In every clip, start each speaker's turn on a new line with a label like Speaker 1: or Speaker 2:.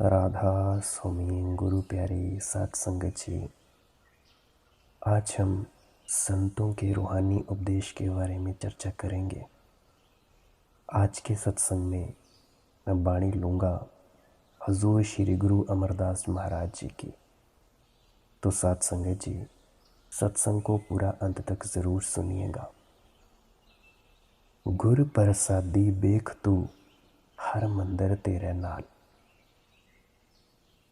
Speaker 1: राधा स्वामी गुरु प्यारे साथ संगत जी, आज हम संतों के रूहानी उपदेश के बारे में चर्चा करेंगे। आज के सत्संग में मैं बाणी लूँगा हजूर श्री गुरु अमरदास महाराज जी की। तो साथ संगत जी, सत्संग को पूरा अंत तक ज़रूर सुनिएगा। गुर प्रसादी बेख तू हर मंदिर तेरे नाल।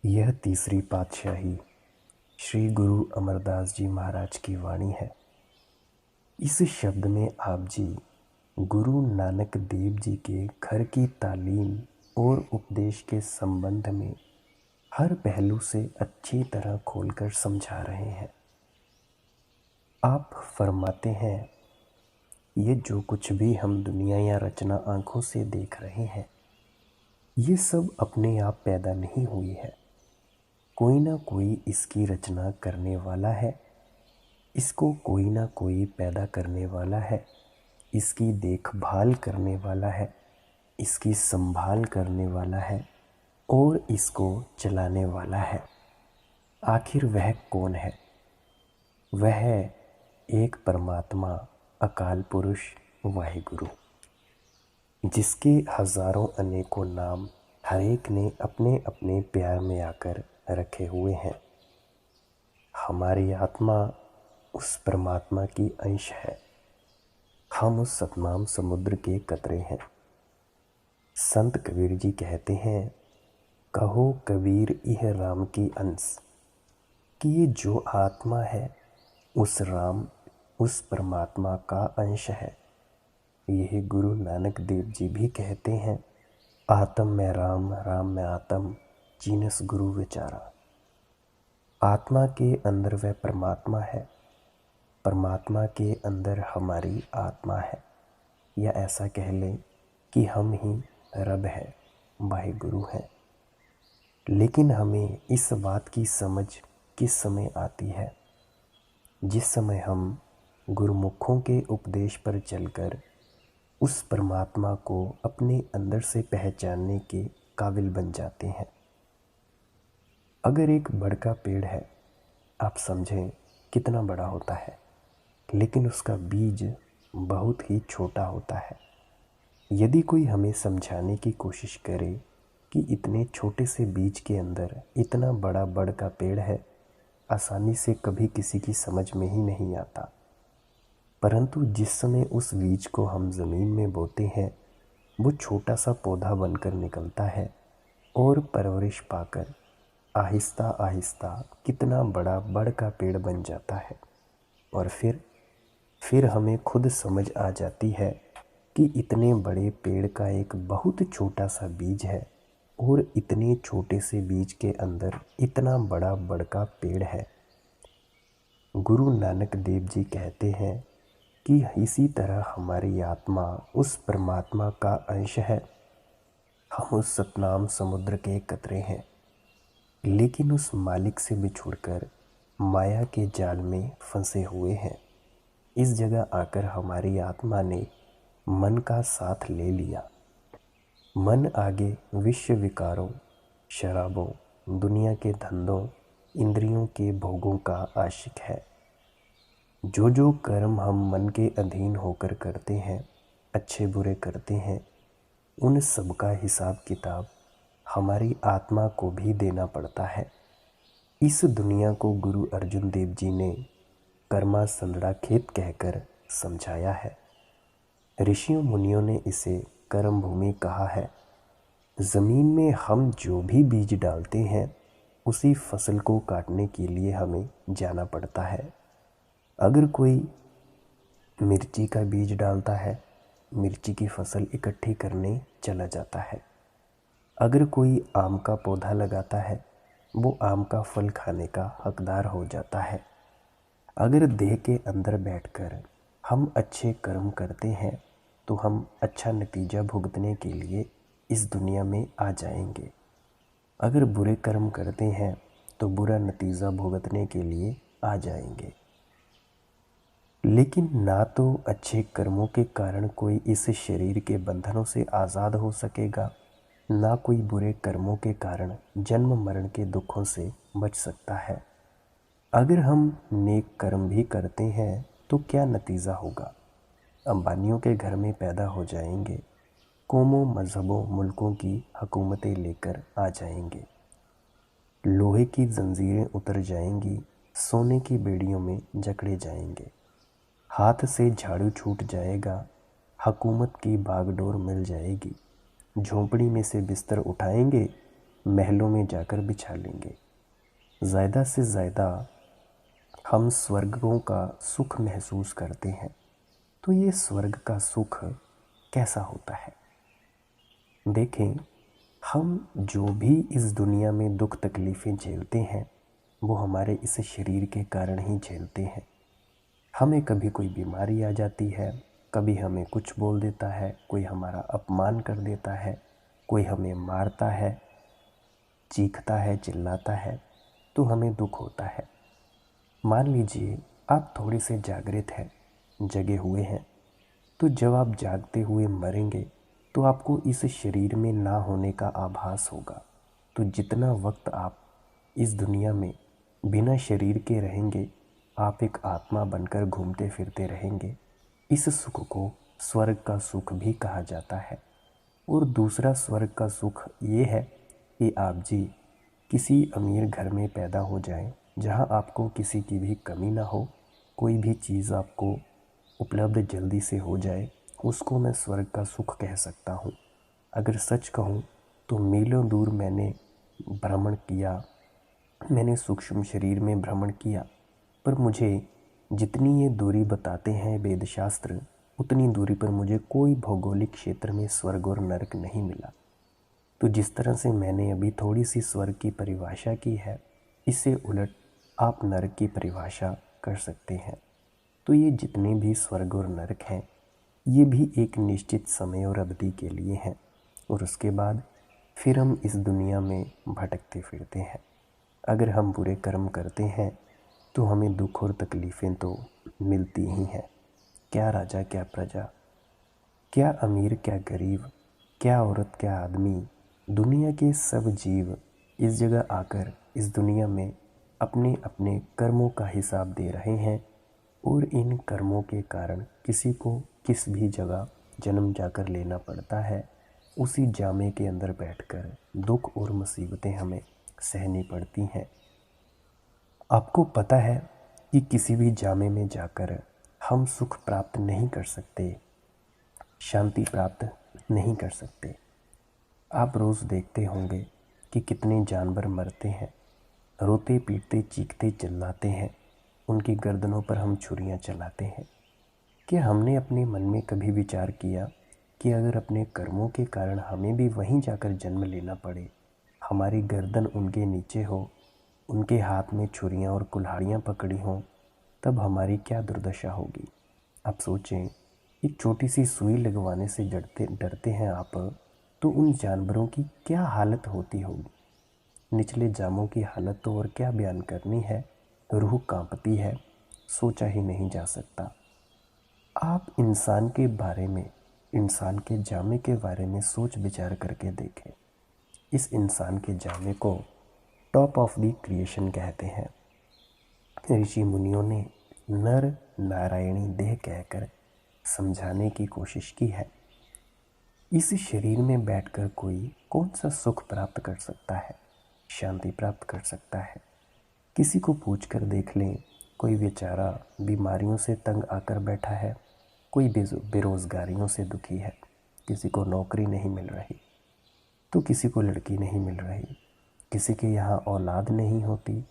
Speaker 1: यह तीसरी पातशाही श्री गुरु अमरदास जी महाराज की वाणी है। इस शब्द में आप जी गुरु नानक देव जी के घर की तालीम और उपदेश के संबंध में हर पहलू से अच्छी तरह खोलकर समझा रहे हैं। आप फरमाते हैं, ये जो कुछ भी हम दुनिया या रचना आंखों से देख रहे हैं, ये सब अपने आप पैदा नहीं हुई है। कोई ना कोई इसकी रचना करने वाला है, इसको कोई ना कोई पैदा करने वाला है, इसकी देखभाल करने वाला है, इसकी संभाल करने वाला है और इसको चलाने वाला है। आखिर वह कौन है? वह है एक परमात्मा, अकाल पुरुष वाहिगुरु, जिसके हजारों अनेकों नाम हर एक ने अपने अपने प्यार में आकर रखे हुए हैं। हमारी आत्मा उस परमात्मा की अंश है। हम उस सतनाम समुद्र के कतरे हैं। संत कबीर जी कहते हैं, कहो कबीर यह राम की अंश, कि ये जो आत्मा है उस राम, उस परमात्मा का अंश है। यही गुरु नानक देव जी भी कहते हैं, आत्म में राम, राम में आत्म, जीनस गुरु विचारा। आत्मा के अंदर वह परमात्मा है, परमात्मा के अंदर हमारी आत्मा है, या ऐसा कह लें कि हम ही रब है, वाहिगुरु है। लेकिन हमें इस बात की समझ किस समय आती है? जिस समय हम गुरुमुखों के उपदेश पर चलकर उस परमात्मा को अपने अंदर से पहचानने के काबिल बन जाते हैं। अगर एक बड़ का पेड़ है, आप समझें कितना बड़ा होता है, लेकिन उसका बीज बहुत ही छोटा होता है। यदि कोई हमें समझाने की कोशिश करे कि इतने छोटे से बीज के अंदर इतना बड़ा बड़ का पेड़ है, आसानी से कभी किसी की समझ में ही नहीं आता। परंतु जिस समय उस बीज को हम ज़मीन में बोते हैं, वो छोटा सा पौधा बनकर निकलता है और परवरिश पाकर आहिस्ता आहिस्ता कितना बड़ा बड़ का पेड़ बन जाता है। और फिर हमें खुद समझ आ जाती है कि इतने बड़े पेड़ का एक बहुत छोटा सा बीज है और इतने छोटे से बीज के अंदर इतना बड़ा बड़ का पेड़ है। गुरु नानक देव जी कहते हैं कि इसी तरह हमारी आत्मा उस परमात्मा का अंश है। हम उस सतनाम समुद्र के कतरे हैं, लेकिन उस मालिक से बिछुड़कर माया के जाल में फंसे हुए हैं। इस जगह आकर हमारी आत्मा ने मन का साथ ले लिया। मन आगे विश्व विकारों, शराबों, दुनिया के धंधों, इंद्रियों के भोगों का आशिक है। जो जो कर्म हम मन के अधीन होकर करते हैं, अच्छे बुरे करते हैं, उन सब का हिसाब किताब हमारी आत्मा को भी देना पड़ता है। इस दुनिया को गुरु अर्जुन देव जी ने कर्मा संदड़ा खेत कहकर समझाया है। ऋषियों मुनियों ने इसे कर्म भूमि कहा है। ज़मीन में हम जो भी बीज डालते हैं, उसी फसल को काटने के लिए हमें जाना पड़ता है। अगर कोई मिर्ची का बीज डालता है, मिर्ची की फसल इकट्ठी करने चला जाता है। अगर कोई आम का पौधा लगाता है, वो आम का फल खाने का हकदार हो जाता है। अगर देह के अंदर बैठकर हम अच्छे कर्म करते हैं, तो हम अच्छा नतीजा भुगतने के लिए इस दुनिया में आ जाएंगे। अगर बुरे कर्म करते हैं, तो बुरा नतीजा भुगतने के लिए आ जाएंगे। लेकिन ना तो अच्छे कर्मों के कारण कोई इस शरीर के बंधनों से आज़ाद हो सकेगा, ना कोई बुरे कर्मों के कारण जन्म मरण के दुखों से बच सकता है। अगर हम नेक कर्म भी करते हैं तो क्या नतीजा होगा? अंबानियों के घर में पैदा हो जाएंगे, कौमों मजहबों मुल्कों की हुकूमतें लेकर आ जाएंगे, लोहे की जंजीरें उतर जाएंगी, सोने की बेड़ियों में जकड़े जाएंगे, हाथ से झाड़ू छूट जाएगा, हुकूमत की बागडोर मिल जाएगी, झोंपड़ी में से बिस्तर उठाएंगे, महलों में जाकर बिछा लेंगे। ज़्यादा से ज़्यादा हम स्वर्गों का सुख महसूस करते हैं, तो ये स्वर्ग का सुख कैसा होता है? देखें, हम जो भी इस दुनिया में दुख तकलीफ़ें झेलते हैं वो हमारे इस शरीर के कारण ही झेलते हैं। हमें कभी कोई बीमारी आ जाती है, कभी हमें कुछ बोल देता है, कोई हमारा अपमान कर देता है, कोई हमें मारता है, चीखता है, चिल्लाता है, तो हमें दुख होता है। मान लीजिए आप थोड़े से जागृत हैं, जगे हुए हैं, तो जब आप जागते हुए मरेंगे तो आपको इस शरीर में ना होने का आभास होगा। तो जितना वक्त आप इस दुनिया में बिना शरीर के रहेंगे, आप एक आत्मा बनकर घूमते फिरते रहेंगे। इस सुख को स्वर्ग का सुख भी कहा जाता है। और दूसरा स्वर्ग का सुख ये है कि आप जी किसी अमीर घर में पैदा हो जाएं, जहां आपको किसी की भी कमी ना हो, कोई भी चीज़ आपको उपलब्ध जल्दी से हो जाए, उसको मैं स्वर्ग का सुख कह सकता हूँ। अगर सच कहूँ तो मीलों दूर मैंने भ्रमण किया, मैंने सूक्ष्म शरीर में भ्रमण किया, पर मुझे जितनी ये दूरी बताते हैं वेदशास्त्र, उतनी दूरी पर मुझे कोई भौगोलिक क्षेत्र में स्वर्ग और नरक नहीं मिला। तो जिस तरह से मैंने अभी थोड़ी सी स्वर्ग की परिभाषा की है, इससे उलट आप नरक की परिभाषा कर सकते हैं। तो ये जितने भी स्वर्ग और नरक हैं, ये भी एक निश्चित समय और अवधि के लिए हैं, और उसके बाद फिर हम इस दुनिया में भटकते फिरते हैं। अगर हम बुरे कर्म करते हैं तो हमें दुख और तकलीफ़ें तो मिलती ही हैं। क्या राजा क्या प्रजा, क्या अमीर क्या गरीब, क्या औरत क्या आदमी, दुनिया के सब जीव इस जगह आकर इस दुनिया में अपने अपने कर्मों का हिसाब दे रहे हैं, और इन कर्मों के कारण किसी को किस भी जगह जन्म जाकर लेना पड़ता है। उसी जामे के अंदर बैठकर दुख और मुसीबतें हमें सहनी पड़ती हैं। आपको पता है कि किसी भी जामे में जाकर हम सुख प्राप्त नहीं कर सकते, शांति प्राप्त नहीं कर सकते। आप रोज़ देखते होंगे कि कितने जानवर मरते हैं, रोते पीटते चीखते चिल्लाते हैं, उनकी गर्दनों पर हम छुरियां चलाते हैं। क्या हमने अपने मन में कभी विचार किया कि अगर अपने कर्मों के कारण हमें भी वहीं जाकर जन्म लेना पड़े, हमारी गर्दन उनके नीचे हो, उनके हाथ में छुरियां और कुल्हाड़ियां पकड़ी हों, तब हमारी क्या दुर्दशा होगी? आप सोचें, एक छोटी सी सुई लगवाने से डरते हैं आप, तो उन जानवरों की क्या हालत होती होगी। निचले जामों की हालत तो और क्या बयान करनी है, रूह कांपती है, सोचा ही नहीं जा सकता। आप इंसान के बारे में, इंसान के जामे के बारे में सोच विचार करके देखें। इस इंसान के जामे को टॉप ऑफ द क्रिएशन कहते हैं। ऋषि मुनियों ने नर नारायणी देह कहकर समझाने की कोशिश की है। इस शरीर में बैठकर कोई कौन सा सुख प्राप्त कर सकता है, शांति प्राप्त कर सकता है? किसी को पूछकर देख लें, कोई बेचारा बीमारियों से तंग आकर बैठा है, कोई बेरोज़गारियों से दुखी है, किसी को नौकरी नहीं मिल रही, तो किसी को लड़की नहीं मिल रही, किसी के यहाँ औलाद नहीं होती,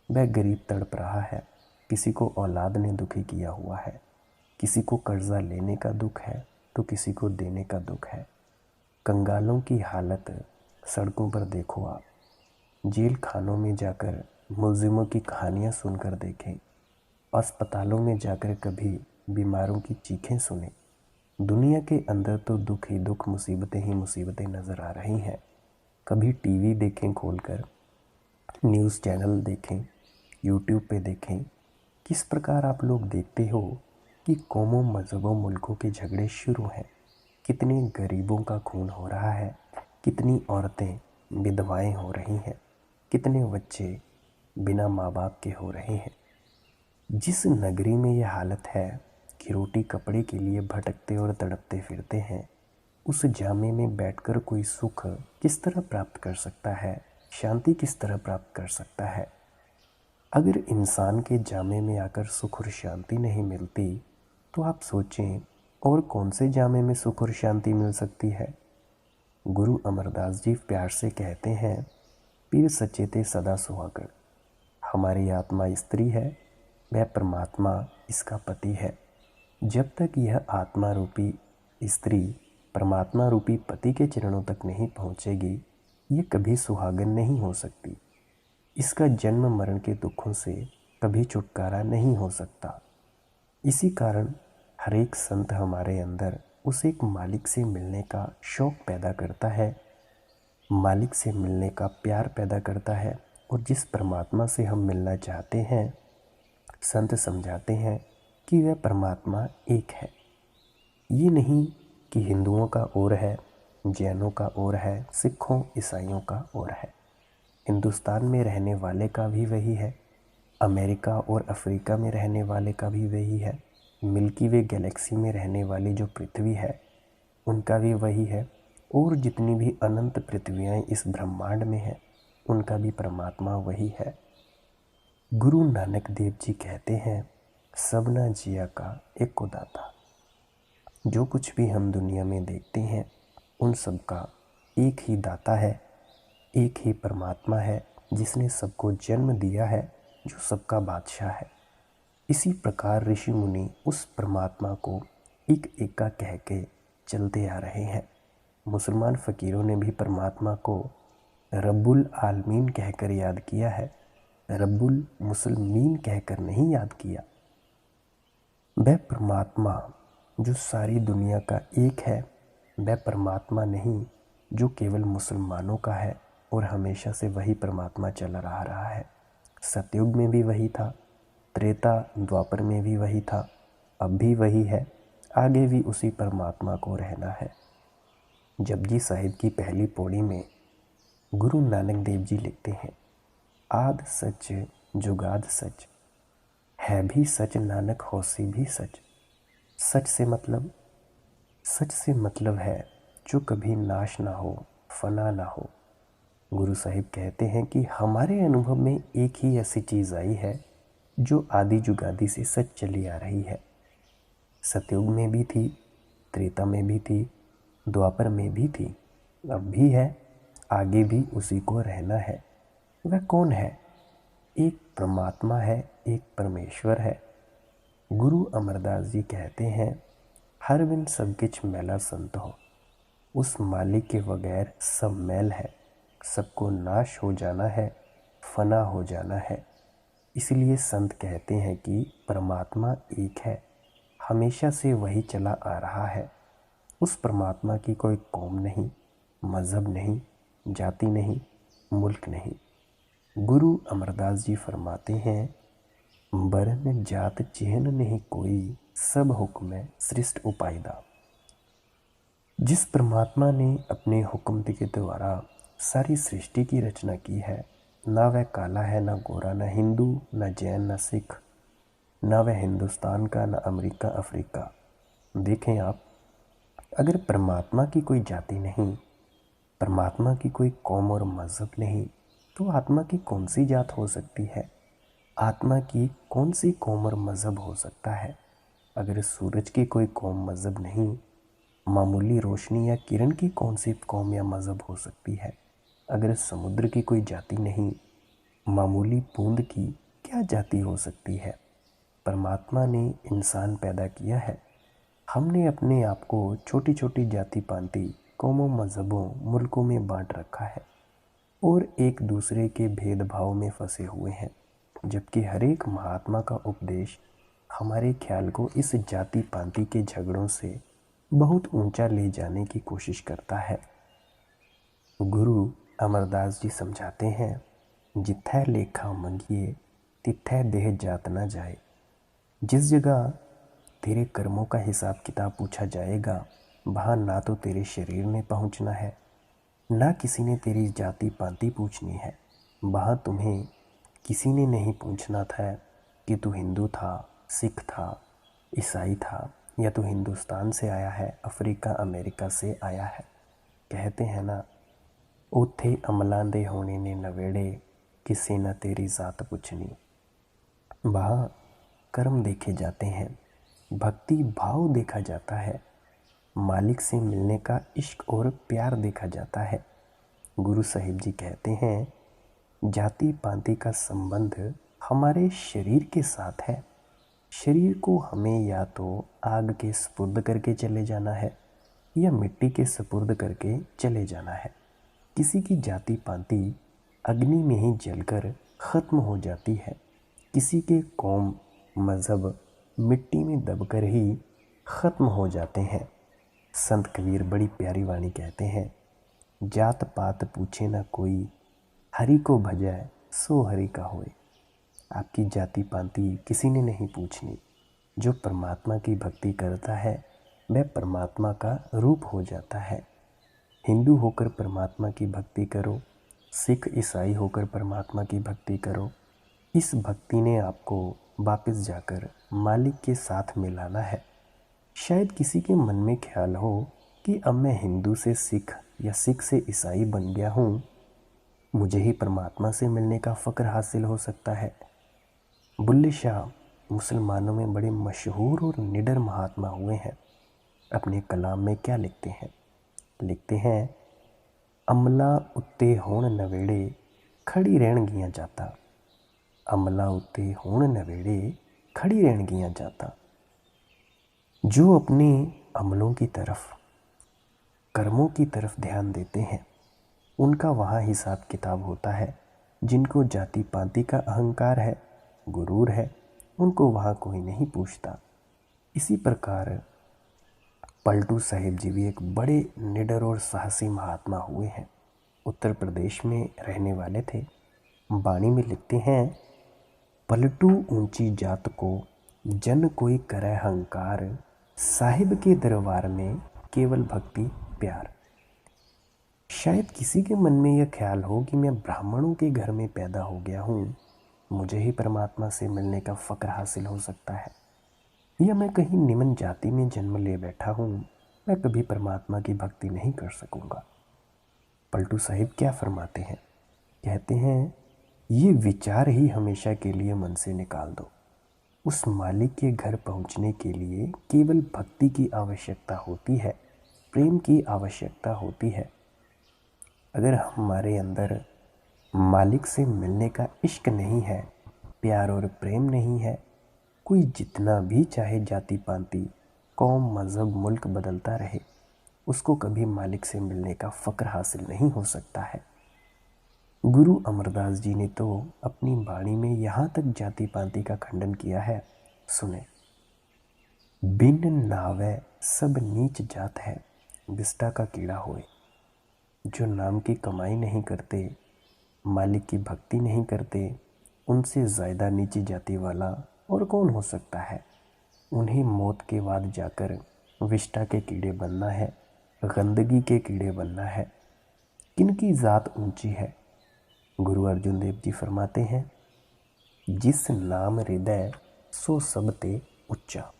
Speaker 1: वह गरीब तड़प रहा है, किसी को औलाद ने दुखी किया हुआ है, किसी को कर्जा लेने का दुख है तो किसी को देने का दुख है। कंगालों की हालत सड़कों पर देखो आप, जेल खानों में जाकर मुलजिमों की कहानियाँ सुनकर देखें, अस्पतालों में जाकर कभी बीमारों की चीखें सुने। दुनिया के अंदर तो दुख ही दुख, मुसीबतें ही मुसीबतें नज़र आ रही हैं। कभी टीवी देखें खोलकर, न्यूज़ चैनल देखें, यूट्यूब पे देखें, किस प्रकार आप लोग देखते हो कि कौमों मजहबों मुल्कों के झगड़े शुरू हैं, कितने गरीबों का खून हो रहा है, कितनी औरतें विधवाएं हो रही हैं, कितने बच्चे बिना माँ बाप के हो रहे हैं। जिस नगरी में यह हालत है कि रोटी कपड़े के लिए भटकते और तड़पते फिरते हैं, उस जामे में बैठकर कोई सुख किस तरह प्राप्त कर सकता है, शांति किस तरह प्राप्त कर सकता है। अगर इंसान के जामे में आकर सुख और शांति नहीं मिलती तो आप सोचें और कौन से जामे में सुख और शांति मिल सकती है। गुरु अमरदास जी प्यार से कहते हैं, पीर सचेते सदा सुहागण। हमारी आत्मा स्त्री है, वह परमात्मा इसका पति है। जब तक यह आत्मा रूपी स्त्री परमात्मा रूपी पति के चरणों तक नहीं पहुँचेगी, ये कभी सुहागन नहीं हो सकती। इसका जन्म मरण के दुखों से कभी छुटकारा नहीं हो सकता। इसी कारण हर एक संत हमारे अंदर उस एक मालिक से मिलने का शौक़ पैदा करता है, मालिक से मिलने का प्यार पैदा करता है। और जिस परमात्मा से हम मिलना चाहते हैं, संत समझाते हैं कि वह परमात्मा एक है। ये नहीं कि हिंदुओं का और है, जैनों का और है, सिखों ईसाइयों का और है। हिंदुस्तान में रहने वाले का भी वही है, अमेरिका और अफ्रीका में रहने वाले का भी वही है, मिल्की वे गैलेक्सी में रहने वाली जो पृथ्वी है उनका भी वही है, और जितनी भी अनंत पृथ्वियाँ इस ब्रह्मांड में हैं उनका भी परमात्मा वही है। गुरु नानक देव जी कहते हैं, सबना जिया का एको दाता। जो कुछ भी हम दुनिया में देखते हैं उन सब का एक ही दाता है, एक ही परमात्मा है जिसने सबको जन्म दिया है, जो सबका बादशाह है। इसी प्रकार ऋषि मुनि उस परमात्मा को एक एका कह के चलते आ रहे हैं। मुसलमान फ़कीरों ने भी परमात्मा को रब्बुल आलमीन कहकर याद किया है, रब्बुल मुसलमीन कहकर नहीं याद किया। वह परमात्मा जो सारी दुनिया का एक है, वह परमात्मा नहीं जो केवल मुसलमानों का है और हमेशा से वही परमात्मा चला रहा है। सतयुग में भी वही था, त्रेता द्वापर में भी वही था, अब भी वही है, आगे भी उसी परमात्मा को रहना है। जपजी साहिब की पहली पौड़ी में गुरु नानक देव जी लिखते हैं, आद सच जुगाद सच, है भी सच नानक होसी भी सच। सच से मतलब है जो कभी नाश ना हो, फना ना हो। गुरु साहिब कहते हैं कि हमारे अनुभव में एक ही ऐसी चीज़ आई है जो आदि जुगादि से सच चली आ रही है। सतयुग में भी थी, त्रेता में भी थी, द्वापर में भी थी, अब भी है, आगे भी उसी को रहना है। वह कौन है? एक परमात्मा है, एक परमेश्वर है। गुरु अमरदास जी कहते हैं, हर बिन सब किछ मैला संत हो। उस मालिक के बगैर सब मैल है, सबको नाश हो जाना है, फना हो जाना है। इसलिए संत कहते हैं कि परमात्मा एक है, हमेशा से वही चला आ रहा है। उस परमात्मा की कोई कौम नहीं, मज़हब नहीं, जाति नहीं, मुल्क नहीं। गुरु अमरदास जी फरमाते हैं, बरन जात चिन्ह नहीं कोई, सब हुक्म सृष्ट उपायदा। जिस परमात्मा ने अपने हुक्म के द्वारा सारी सृष्टि की रचना की है, ना वह काला है, ना गोरा, ना हिंदू, ना जैन, ना सिख, ना वह हिंदुस्तान का, ना अमेरिका अफ्रीका। देखें आप, अगर परमात्मा की कोई जाति नहीं, परमात्मा की कोई कौम और मज़हब नहीं, तो आत्मा की कौन सी जात हो सकती है? आत्मा की कौन सी कौम और मज़हब हो सकता है? अगर सूरज की कोई कौम मज़हब नहीं, मामूली रोशनी या किरण की कौन सी कौम या मज़हब हो सकती है? अगर समुद्र की कोई जाति नहीं, मामूली बूंद की क्या जाति हो सकती है? परमात्मा ने इंसान पैदा किया है, हमने अपने आप को छोटी छोटी जाति पांति कौमों, मज़हबों, मुल्कों में बांट रखा है और एक दूसरे के भेदभाव में फंसे हुए हैं, जबकि हर एक महात्मा का उपदेश हमारे ख्याल को इस जाति पांति के झगड़ों से बहुत ऊंचा ले जाने की कोशिश करता है। गुरु अमरदास जी समझाते हैं, जिथै लेखा मंगिए तिथै देह जात न जाए। जिस जगह तेरे कर्मों का हिसाब किताब पूछा जाएगा, वहाँ ना तो तेरे शरीर ने पहुँचना है, ना किसी ने तेरी जाति पाति पूछनी है। वहाँ तुम्हें किसी ने नहीं पूछना था कि तू हिंदू था, सिख था, ईसाई था, या तू हिंदुस्तान से आया है, अफ्रीका अमेरिका से आया है। कहते हैं ना, ਉੱਥੇ अमलां दे होने ने नवेड़े, किसी न तेरी जात पुछनी। वहाँ कर्म देखे जाते हैं, भक्ति भाव देखा जाता है, मालिक से मिलने का इश्क और प्यार देखा जाता है। गुरु साहिब जी कहते हैं, जाति पाति का संबंध हमारे शरीर के साथ है। शरीर को हमें या तो आग के सुपुर्द करके चले जाना है या मिट्टी के सुपुर्द करके चले जाना है। किसी की जाति पाति अग्नि में ही जलकर ख़त्म हो जाती है, किसी के कौम मज़हब मिट्टी में दबकर ही ख़त्म हो जाते हैं। संत कबीर बड़ी प्यारी वाणी कहते हैं, जात पात पूछे न कोई, हरि को भजै सो हरि का होए। आपकी जाति पाति किसी ने नहीं पूछनी। जो परमात्मा की भक्ति करता है वह परमात्मा का रूप हो जाता है। हिंदू होकर परमात्मा की भक्ति करो, सिख ईसाई होकर परमात्मा की भक्ति करो। इस भक्ति ने आपको वापस जाकर मालिक के साथ मिलाना है। शायद किसी के मन में ख्याल हो कि अब मैं हिंदू से सिख या सिख से ईसाई बन गया हूँ, मुझे ही परमात्मा से मिलने का फ़क्र हासिल हो सकता है। बुल्ले शाह मुसलमानों में बड़े मशहूर और निडर महात्मा हुए हैं। अपने कलाम में क्या लिखते हैं? लिखते हैं, अमला उत्ते होण नवेड़े, खड़ी रहन गिया जाता। अमला उत्ते होण नवेड़े, खड़ी रहन गिया जाता। जो अपने अमलों की तरफ, कर्मों की तरफ ध्यान देते हैं, उनका वहाँ हिसाब किताब होता है। जिनको जाति पाति का अहंकार है, गुरूर है, उनको वहाँ कोई नहीं पूछता। इसी प्रकार पलटू साहिब जी भी एक बड़े निडर और साहसी महात्मा हुए हैं। उत्तर प्रदेश में रहने वाले थे। वाणी में लिखते हैं, पलटू ऊंची जात को जन कोई करे हंकार, साहिब के दरबार में केवल भक्ति प्यार। शायद किसी के मन में यह ख्याल हो कि मैं ब्राह्मणों के घर में पैदा हो गया हूँ, मुझे ही परमात्मा से मिलने का फ़क्र हासिल हो सकता है, या मैं कहीं निम्न जाति में जन्म ले बैठा हूँ, मैं कभी परमात्मा की भक्ति नहीं कर सकूँगा। पलटू साहिब क्या फरमाते हैं? कहते हैं, ये विचार ही हमेशा के लिए मन से निकाल दो। उस मालिक के घर पहुँचने के लिए केवल भक्ति की आवश्यकता होती है, प्रेम की आवश्यकता होती है। अगर हमारे अंदर मालिक से मिलने का इश्क नहीं है, प्यार और प्रेम नहीं है, कोई जितना भी चाहे जाति पाति, कौम, मज़हब, मुल्क बदलता रहे, उसको कभी मालिक से मिलने का फ़क्र हासिल नहीं हो सकता है। गुरु अमरदास जी ने तो अपनी वाणी में यहाँ तक जाति पाति का खंडन किया है। सुने, बिन नावे सब नीच जात है, बिस्टा का कीड़ा होए। जो नाम की कमाई नहीं करते, मालिक की भक्ति नहीं करते, उनसे ज़्यादा नीची जाति वाला और कौन हो सकता है? उन्हें मौत के बाद जाकर विष्टा के कीड़े बनना है, गंदगी के कीड़े बनना है। किनकी ज़ात ऊंची है? गुरु अर्जुन देव जी फरमाते हैं, जिस नाम हृदय सो सब ते उच्चा।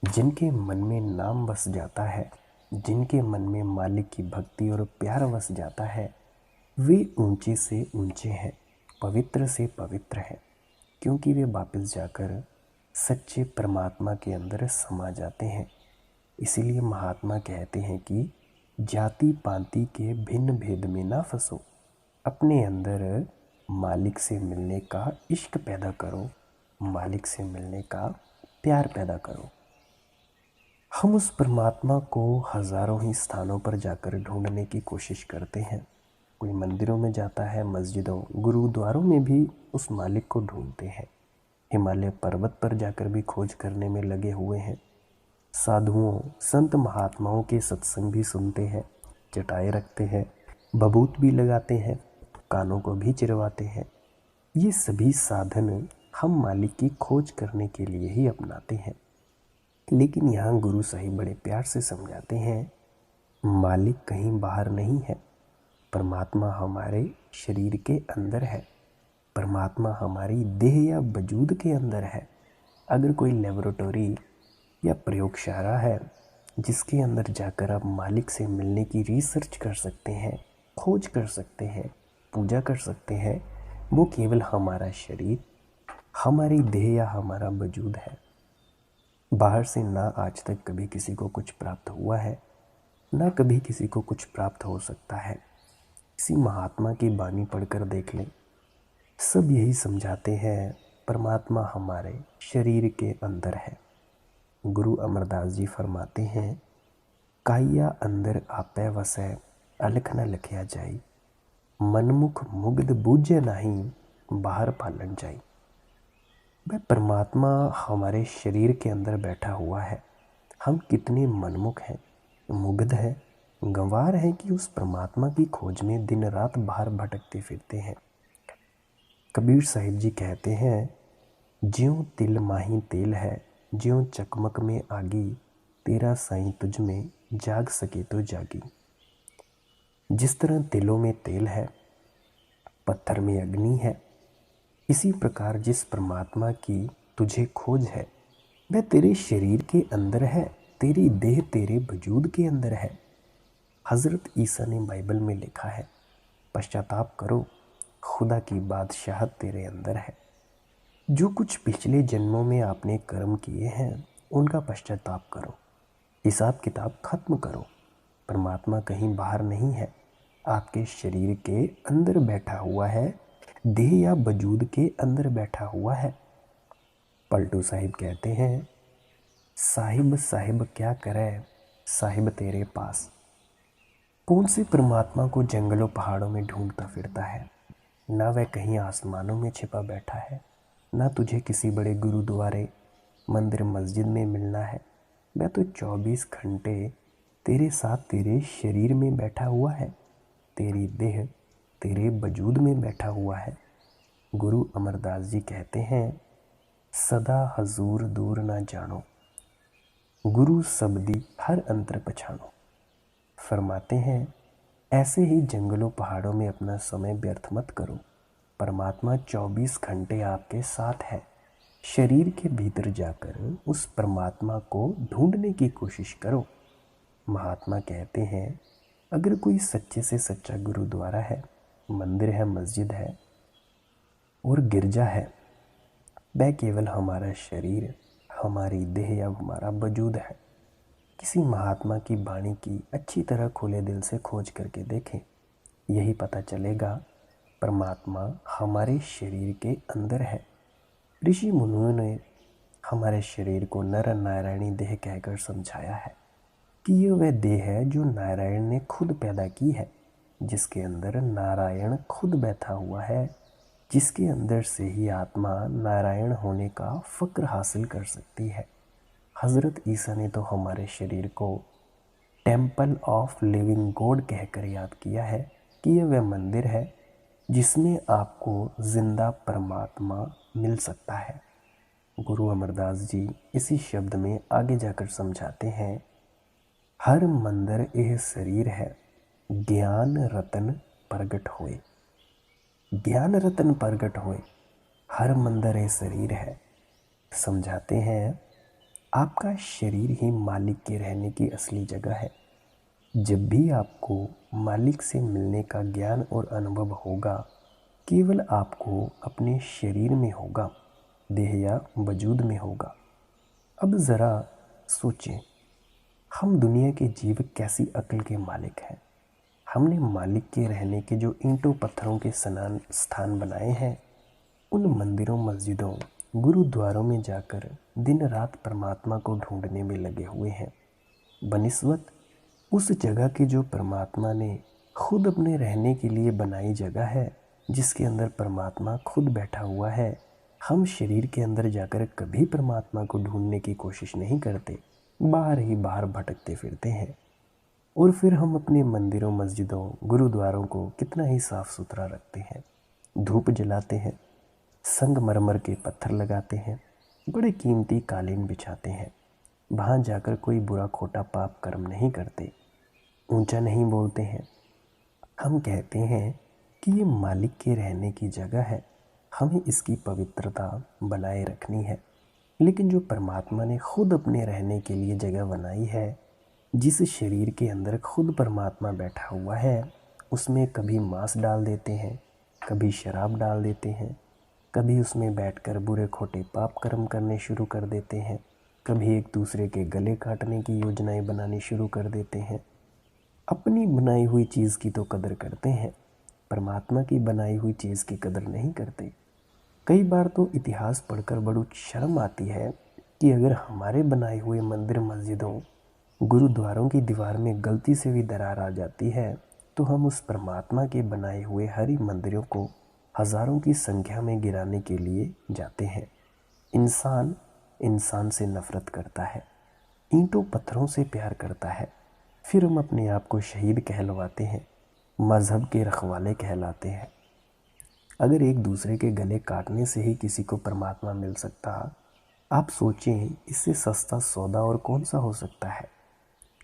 Speaker 1: जिनके मन में नाम बस जाता है, जिनके मन में मालिक की भक्ति और प्यार बस जाता है, वे ऊंचे से ऊंचे हैं, पवित्र से पवित्र हैं, क्योंकि वे वापस जाकर सच्चे परमात्मा के अंदर समा जाते हैं। इसीलिए महात्मा कहते हैं कि जाति पाति के भिन्न भेद में ना फंसो, अपने अंदर मालिक से मिलने का इश्क पैदा करो, मालिक से मिलने का प्यार पैदा करो। हम उस परमात्मा को हज़ारों ही स्थानों पर जाकर ढूंढने की कोशिश करते हैं। कोई मंदिरों में जाता है, मस्जिदों, गुरुद्वारों में भी उस मालिक को ढूंढते हैं। हिमालय पर्वत पर जाकर भी खोज करने में लगे हुए हैं। साधुओं, संत महात्माओं के सत्संग भी सुनते हैं, चटाई रखते हैं, बबूत भी लगाते हैं, कानों को भी चिरवाते हैं। ये सभी साधन हम मालिक की खोज करने के लिए ही अपनाते हैं। लेकिन यहाँ गुरु साहिब बड़े प्यार से समझाते हैं, मालिक कहीं बाहर नहीं है, परमात्मा हमारे शरीर के अंदर है, परमात्मा हमारी देह या वजूद के अंदर है। अगर कोई लेबोरेटरी या प्रयोगशाला है जिसके अंदर जाकर आप मालिक से मिलने की रिसर्च कर सकते हैं, खोज कर सकते हैं, पूजा कर सकते हैं, वो केवल हमारा शरीर, हमारी देह या हमारा वजूद है। बाहर से ना आज तक कभी किसी को कुछ प्राप्त हुआ है, ना कभी किसी को कुछ प्राप्त हो सकता है। किसी महात्मा की वाणी पढ़कर देख लें, सब यही समझाते हैं, परमात्मा हमारे शरीर के अंदर है। गुरु अमरदास जी फरमाते हैं, काया अंदर आपे वसै अलख न लखिया जाई, मनमुख मुग्ध बूझे नहीं बाहर पालन जाई। वह परमात्मा हमारे शरीर के अंदर बैठा हुआ है। हम कितने मनमुख हैं, मुग्ध हैं, गंवार हैं कि उस परमात्मा की खोज में दिन रात बाहर भटकते फिरते हैं। कबीर साहिब जी कहते हैं, ज्यों तिल माही तेल है, ज्यों चकमक में आगी, तेरा साईं तुझ में जाग सके तो जागी। जिस तरह तिलों में तेल है, पत्थर में अग्नि है, इसी प्रकार जिस परमात्मा की तुझे खोज है वह तेरे शरीर के अंदर है, तेरी देह तेरे वजूद के अंदर है। हज़रत ईसा ने बाइबल में लिखा है, पश्चाताप करो, खुदा की बादशाहत तेरे अंदर है। जो कुछ पिछले जन्मों में आपने कर्म किए हैं उनका पश्चाताप करो, हिसाब किताब खत्म करो। परमात्मा कहीं बाहर नहीं है, आपके शरीर के अंदर बैठा हुआ है, देह या वजूद के अंदर बैठा हुआ है। पलटू साहिब कहते हैं, साहिब साहिब क्या करे साहिब तेरे पास। कौन से परमात्मा को जंगलों पहाड़ों में ढूंढता फिरता है? ना वह कहीं आसमानों में छिपा बैठा है, ना तुझे किसी बड़े गुरुद्वारे मंदिर मस्जिद में मिलना है। वह तो 24 घंटे तेरे साथ तेरे शरीर में बैठा हुआ है, तेरी देह तेरे वजूद में बैठा हुआ है। गुरु अमरदास जी कहते हैं, सदा हजूर दूर ना जानो, गुरु सबदी हर अंतर पछानो। फरमाते हैं, ऐसे ही जंगलों पहाड़ों में अपना समय व्यर्थ मत करो। परमात्मा 24 घंटे आपके साथ है। शरीर के भीतर जाकर उस परमात्मा को ढूंढने की कोशिश करो। महात्मा कहते हैं, अगर कोई सच्चे से सच्चा गुरुद्वारा है, मंदिर है, मस्जिद है और गिरजा है, वह केवल हमारा शरीर, हमारी देह या हमारा वजूद है। किसी महात्मा की वाणी की अच्छी तरह खुले दिल से खोज करके देखें, यही पता चलेगा परमात्मा हमारे शरीर के अंदर है। ऋषि मुनियों ने हमारे शरीर को नर नारायणी देह कहकर समझाया है कि ये वह देह है जो नारायण ने खुद पैदा की है, जिसके अंदर नारायण खुद बैठा हुआ है, जिसके अंदर से ही आत्मा नारायण होने का फ़क्र हासिल कर सकती है। हज़रत ईसा ने तो हमारे शरीर को टेम्पल ऑफ लिविंग गॉड कहकर याद किया है कि यह वह मंदिर है जिसमें आपको जिंदा परमात्मा मिल सकता है। गुरु अमरदास जी इसी शब्द में आगे जाकर समझाते हैं, हर मंदिर यह शरीर है, ज्ञान रतन प्रगट होए। ज्ञान रतन प्रगट होए, हर मंदिर यह शरीर है। समझाते हैं, आपका शरीर ही मालिक के रहने की असली जगह है। जब भी आपको मालिक से मिलने का ज्ञान और अनुभव होगा, केवल आपको अपने शरीर में होगा, देह या वजूद में होगा। अब ज़रा सोचें, हम दुनिया के जीव कैसी अक्ल के मालिक हैं। हमने मालिक के रहने के जो ईंटों पत्थरों के स्थान बनाए हैं, उन मंदिरों, मस्जिदों, गुरुद्वारों में जाकर दिन रात परमात्मा को ढूंढने में लगे हुए हैं। बनिस्बत उस जगह की जो परमात्मा ने खुद अपने रहने के लिए बनाई जगह है, जिसके अंदर परमात्मा खुद बैठा हुआ है, हम शरीर के अंदर जाकर कभी परमात्मा को ढूंढने की कोशिश नहीं करते, बाहर ही बाहर भटकते फिरते हैं। और फिर हम अपने मंदिरों, मस्जिदों, गुरुद्वारों को कितना ही साफ़ सुथरा रखते हैं, धूप जलाते हैं, संगमरमर के पत्थर लगाते हैं, बड़े कीमती कालीन बिछाते हैं। वहाँ जाकर कोई बुरा खोटा पाप कर्म नहीं करते, ऊंचा नहीं बोलते हैं, हम कहते हैं कि ये मालिक के रहने की जगह है, हमें इसकी पवित्रता बनाए रखनी है। लेकिन जो परमात्मा ने खुद अपने रहने के लिए जगह बनाई है, जिस शरीर के अंदर खुद परमात्मा बैठा हुआ है, उसमें कभी मांस डाल देते हैं, कभी शराब डाल देते हैं, कभी उसमें बैठकर बुरे खोटे पाप कर्म करने शुरू कर देते हैं, कभी एक दूसरे के गले काटने की योजनाएं बनानी शुरू कर देते हैं। अपनी बनाई हुई चीज़ की तो कदर करते हैं, परमात्मा की बनाई हुई चीज़ की कदर नहीं करते। कई बार तो इतिहास पढ़कर बड़ी शर्म आती है कि अगर हमारे बनाए हुए मंदिर मस्जिदों गुरुद्वारों की दीवार में गलती से भी दरार आ जाती है तो हम उस परमात्मा के बनाए हुए हर मंदिरों को हज़ारों की संख्या में गिराने के लिए जाते हैं। इंसान इंसान से नफरत करता है, ईंटों पत्थरों से प्यार करता है, फिर हम अपने आप को शहीद कहलवाते हैं, मज़हब के रखवाले कहलाते हैं। अगर एक दूसरे के गले काटने से ही किसी को परमात्मा मिल सकता, आप सोचें इससे सस्ता सौदा और कौन सा हो सकता है।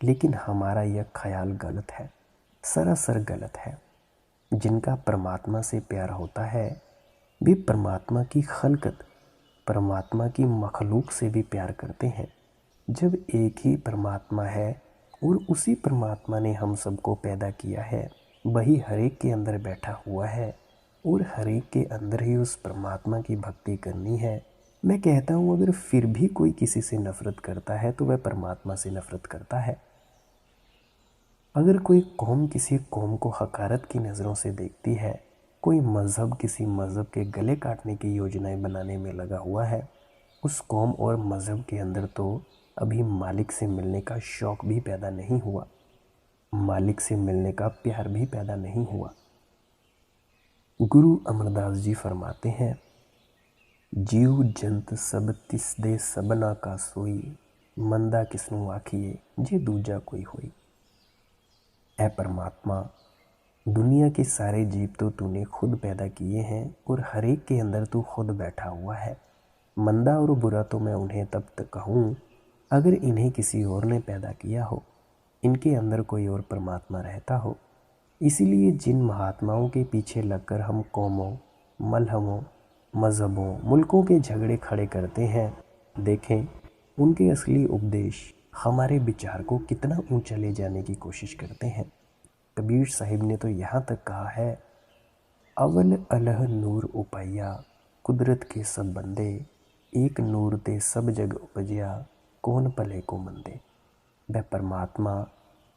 Speaker 1: लेकिन हमारा यह ख्याल गलत है, सरासर गलत है। जिनका परमात्मा से प्यार होता है वे परमात्मा की खलकत, परमात्मा की मखलूक से भी प्यार करते हैं। जब एक ही परमात्मा है और उसी परमात्मा ने हम सबको पैदा किया है, वही हर एक के अंदर बैठा हुआ है और हर एक के अंदर ही उस परमात्मा की भक्ति करनी है। मैं कहता हूँ अगर फिर भी कोई किसी से नफरत करता है तो वह परमात्मा से नफरत करता है। अगर कोई कौम किसी कौम को हकारत की नज़रों से देखती है, कोई मज़हब किसी मज़हब के गले काटने की योजनाएं बनाने में लगा हुआ है, उस कौम और मज़हब के अंदर तो अभी मालिक से मिलने का शौक़ भी पैदा नहीं हुआ, मालिक से मिलने का प्यार भी पैदा नहीं हुआ। गुरु अमरदास जी फरमाते हैं, जीव जंत सब तिस दे सबना का सोई, मंदा किसनु आखिए जे दूजा कोई होई। ऐ परमात्मा, दुनिया के सारे जीव तो तूने खुद पैदा किए हैं और हर एक के अंदर तू खुद बैठा हुआ है। मंदा और बुरा तो मैं उन्हें तब तक कहूँ अगर इन्हें किसी और ने पैदा किया हो, इनके अंदर कोई और परमात्मा रहता हो। इसीलिए जिन महात्माओं के पीछे लगकर हम कौमों, मलहमों, मज़हबों, मुल्कों के झगड़े खड़े करते हैं, देखें उनके असली उपदेश हमारे विचार को कितना ऊंचा ले जाने की कोशिश करते हैं। कबीर साहिब ने तो यहाँ तक कहा है, अवल अलह नूर उपाया, कुदरत के सब बंदे, एक नूर ते सब जग उपजया, कौन भले को मंदे। वह परमात्मा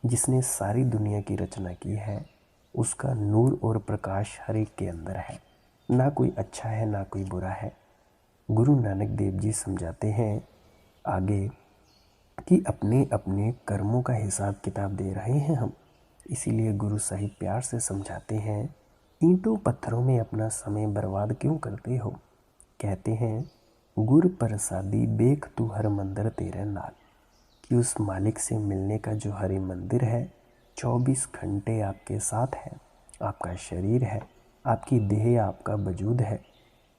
Speaker 1: जिसने सारी दुनिया की रचना की है, उसका नूर और प्रकाश हर एक के अंदर है, ना कोई अच्छा है ना कोई बुरा है। गुरु नानक देव जी समझाते हैं आगे कि अपने अपने कर्मों का हिसाब किताब दे रहे हैं हम। इसीलिए गुरु साहिब प्यार से समझाते हैं, ईंटों पत्थरों में अपना समय बर्बाद क्यों करते हो। कहते हैं, गुर प्रसादी बेख तू हर मंदिर तेरे नाल, कि उस मालिक से मिलने का जो हरि मंदिर है 24 घंटे आपके साथ है, आपका शरीर है, आपकी देह, आपका वजूद है।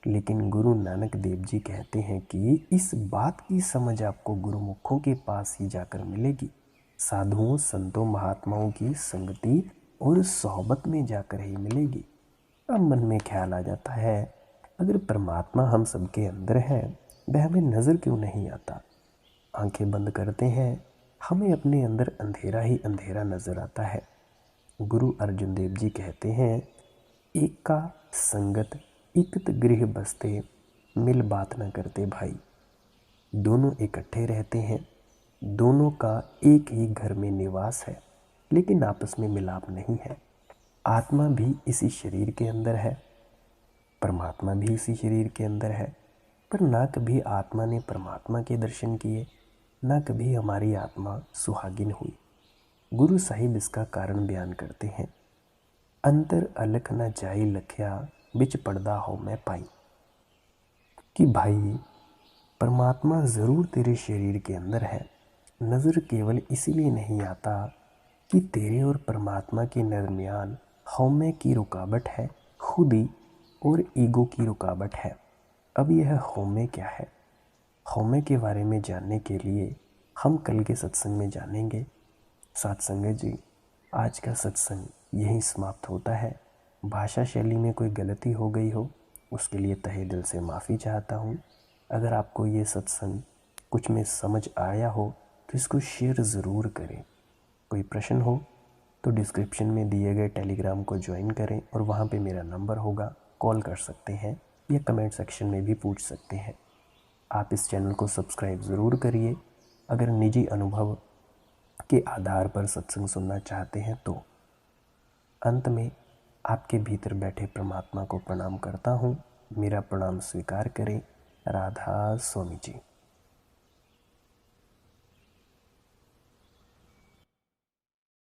Speaker 1: लेकिन गुरु नानक देव जी कहते हैं कि इस बात की समझ आपको गुरुमुखों के पास ही जाकर मिलेगी, साधुओं, संतों, महात्माओं की संगति और सोहबत में जाकर ही मिलेगी। अब मन में ख्याल आ जाता है, अगर परमात्मा हम सबके अंदर है, वह हमें नज़र क्यों नहीं आता। आंखें बंद करते हैं, हमें अपने अंदर अंधेरा ही अंधेरा नज़र आता है। गुरु अर्जुन देव जी कहते हैं, एक का संगत इकत गृह बसते, मिल बात न करते भाई। दोनों इकट्ठे रहते हैं, दोनों का एक ही घर में निवास है, लेकिन आपस में मिलाप नहीं है। आत्मा भी इसी शरीर के अंदर है, परमात्मा भी इसी शरीर के अंदर है, पर ना कभी आत्मा ने परमात्मा के दर्शन किए, ना कभी हमारी आत्मा सुहागिन हुई। गुरु साहिब इसका कारण बयान करते हैं, अंतर अलख न जाई लखिया, बिच पर्दा हो मैं पाई। कि भाई परमात्मा ज़रूर तेरे शरीर के अंदर है, नज़र केवल इसीलिए नहीं आता कि तेरे और परमात्मा के दरमियान हौमे की रुकावट है, खुदी और ईगो की रुकावट है। अब यह हौमे क्या है? हौमे के बारे में जानने के लिए हम कल के सत्संग में जानेंगे। साथ संगत जी, आज का सत्संग यहीं समाप्त होता है। भाषा शैली में कोई गलती हो गई हो उसके लिए तहे दिल से माफ़ी चाहता हूँ। अगर आपको ये सत्संग कुछ में समझ आया हो तो इसको शेयर ज़रूर करें। कोई प्रश्न हो तो डिस्क्रिप्शन में दिए गए टेलीग्राम को ज्वाइन करें और वहाँ पे मेरा नंबर होगा, कॉल कर सकते हैं या कमेंट सेक्शन में भी पूछ सकते हैं। आप इस चैनल को सब्सक्राइब ज़रूर करिए अगर निजी अनुभव के आधार पर सत्संग सुनना चाहते हैं तो। अंत में आपके भीतर बैठे परमात्मा को प्रणाम करता हूँ। मेरा प्रणाम स्वीकार करें। राधा स्वामी जी।